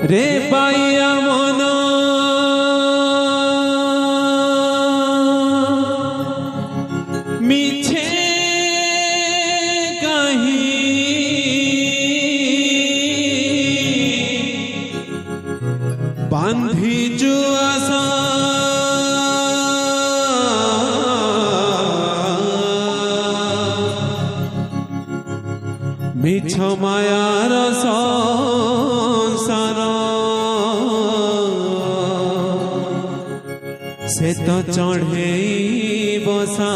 रे पाइया मन मिछे बांधी जो आशा मिछ मायार संसार से तो चढ़े बसा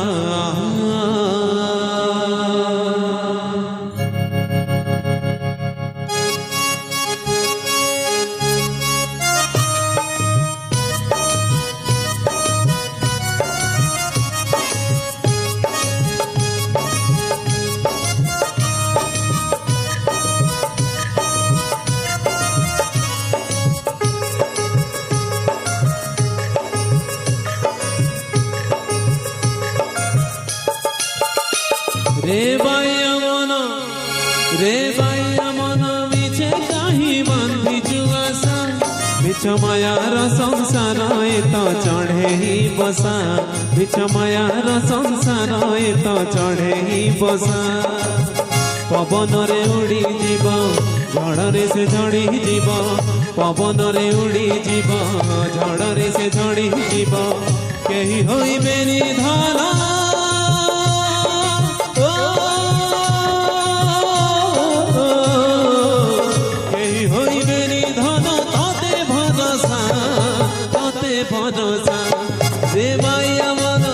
रे बाया मन मिछे कहीं बांधी जुआसा मिछ मायार संसार तो चढ़े ही बसा मिछ मायार संसार तो चढ़े ही बसा पवन रे उड़ी जीव झड़े से झड़ी जीव पवन रे उड़ी जीव झड़े से झड़ी जीव कही होइबे निधान भरोसा रे बाया मन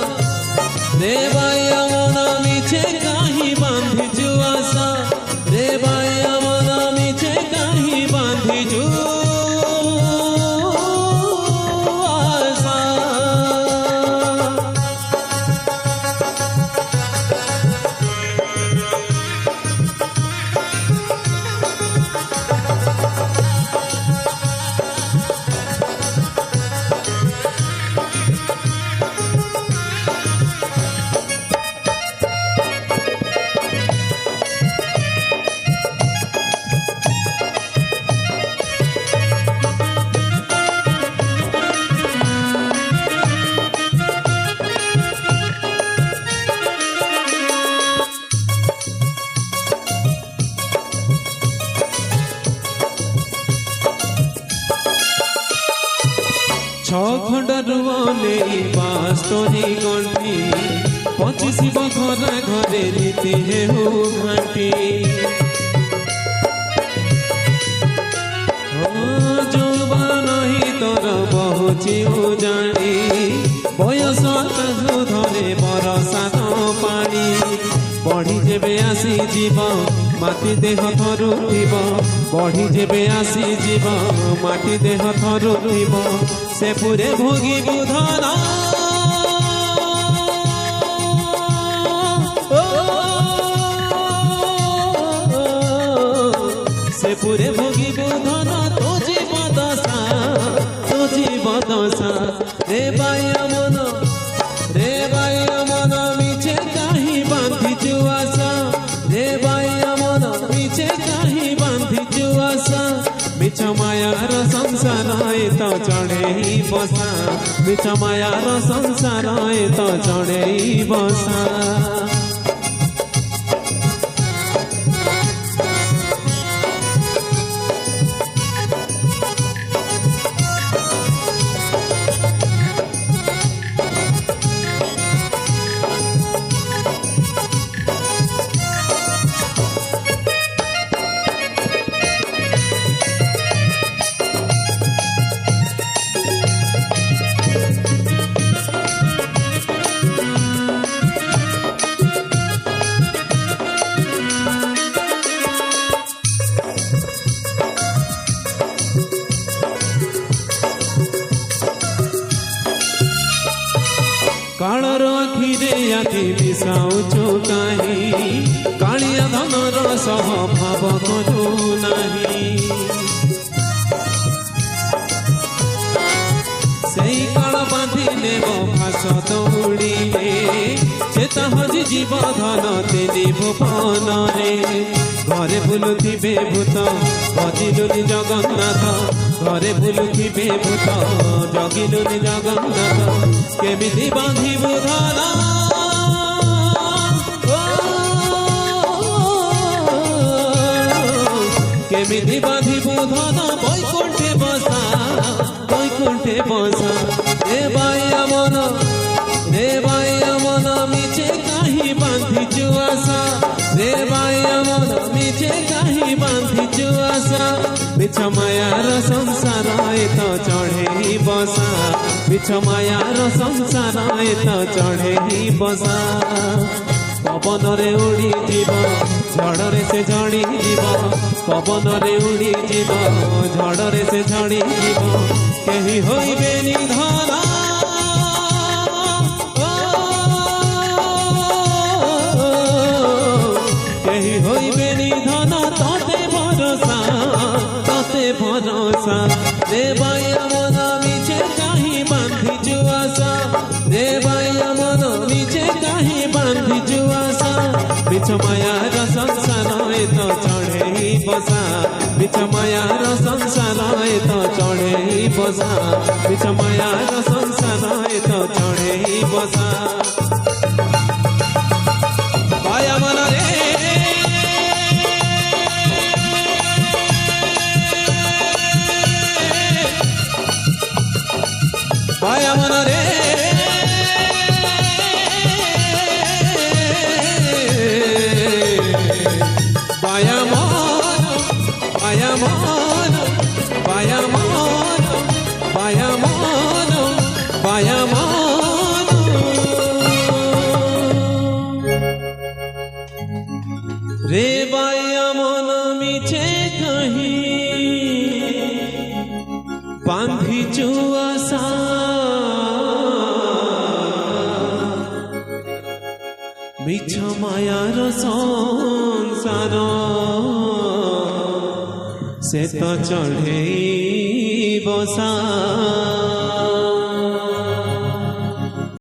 मिछे कहीं बांधी जुआसा रे बाया मन मिछे कहीं बांधी जुआसा छखंड रुआले बास्तोरी गंठी 25 बखरा घरे रीति हेहु घाटी जोबान नहीं तोर बहुची जानी बयस धरे बरसा पानी बढ़ी जेबे आसी जीव माटी देह थरुब बढ़ी जेबे आसी जीव माटी देह थरुब से पूरे भोगी बुधन से पूरे भोगी बुधन तो जीव दशा रे बाया मन मिछे कहीं बांधी जुआसा रे बाया मन मिछे कहीं बांधी जुआसा मिछ मायार संसार तो चढ़े ही बसा मिछ मायार संसार तो चढ़े ही बसा कालर आखिरे आखि मिसाउछु काहीं कालिया धनर स्वभाव करू नहीं सेई काल बांधिले फास दौड़िले से तो हजि जीव धन तेनि भुवन रे घरे बुलुथिबे भूत भजिलुनि जगन्नाथ घरे बुलुथिबे भूत जगिलुनि जगन्नाथ केमिति बांधिबु धन केमिति बांधिबु धन बैकुंठे बसा देवाया मन मिचे कहीं बांधिचु आशा देवाया मन मिचे कहीं बांधिचु आशा बिछ मायार संसार एत चढ़े बसा बिछ मायार संसार एत चढ़े बसा पवन रे उड़ी जीव झड़ रे से झड़ी जीव पवन रे उड़ी जीव झड़ रे से झड़ी जीव केही होइबे निधन केही होइबे निधन तते भरोसा देवाया मन मिछे कहीं बांधिचु आशा देवाया मन मिछे कहीं बांधिचु आशा बिछ मायार संसार एत चढ़े बसा बिछ मायार संसार एत चढ़े बसा बिछ मायार संसार एत चढ़े बसा पाया मन रे पाया मन रे पाया मन पाया मन पाया मन पाया मन पाया मन रे पाया मन मिछे कहीं बांधिचु आशा मिछ मायार संसार से तो चढ़े बसा।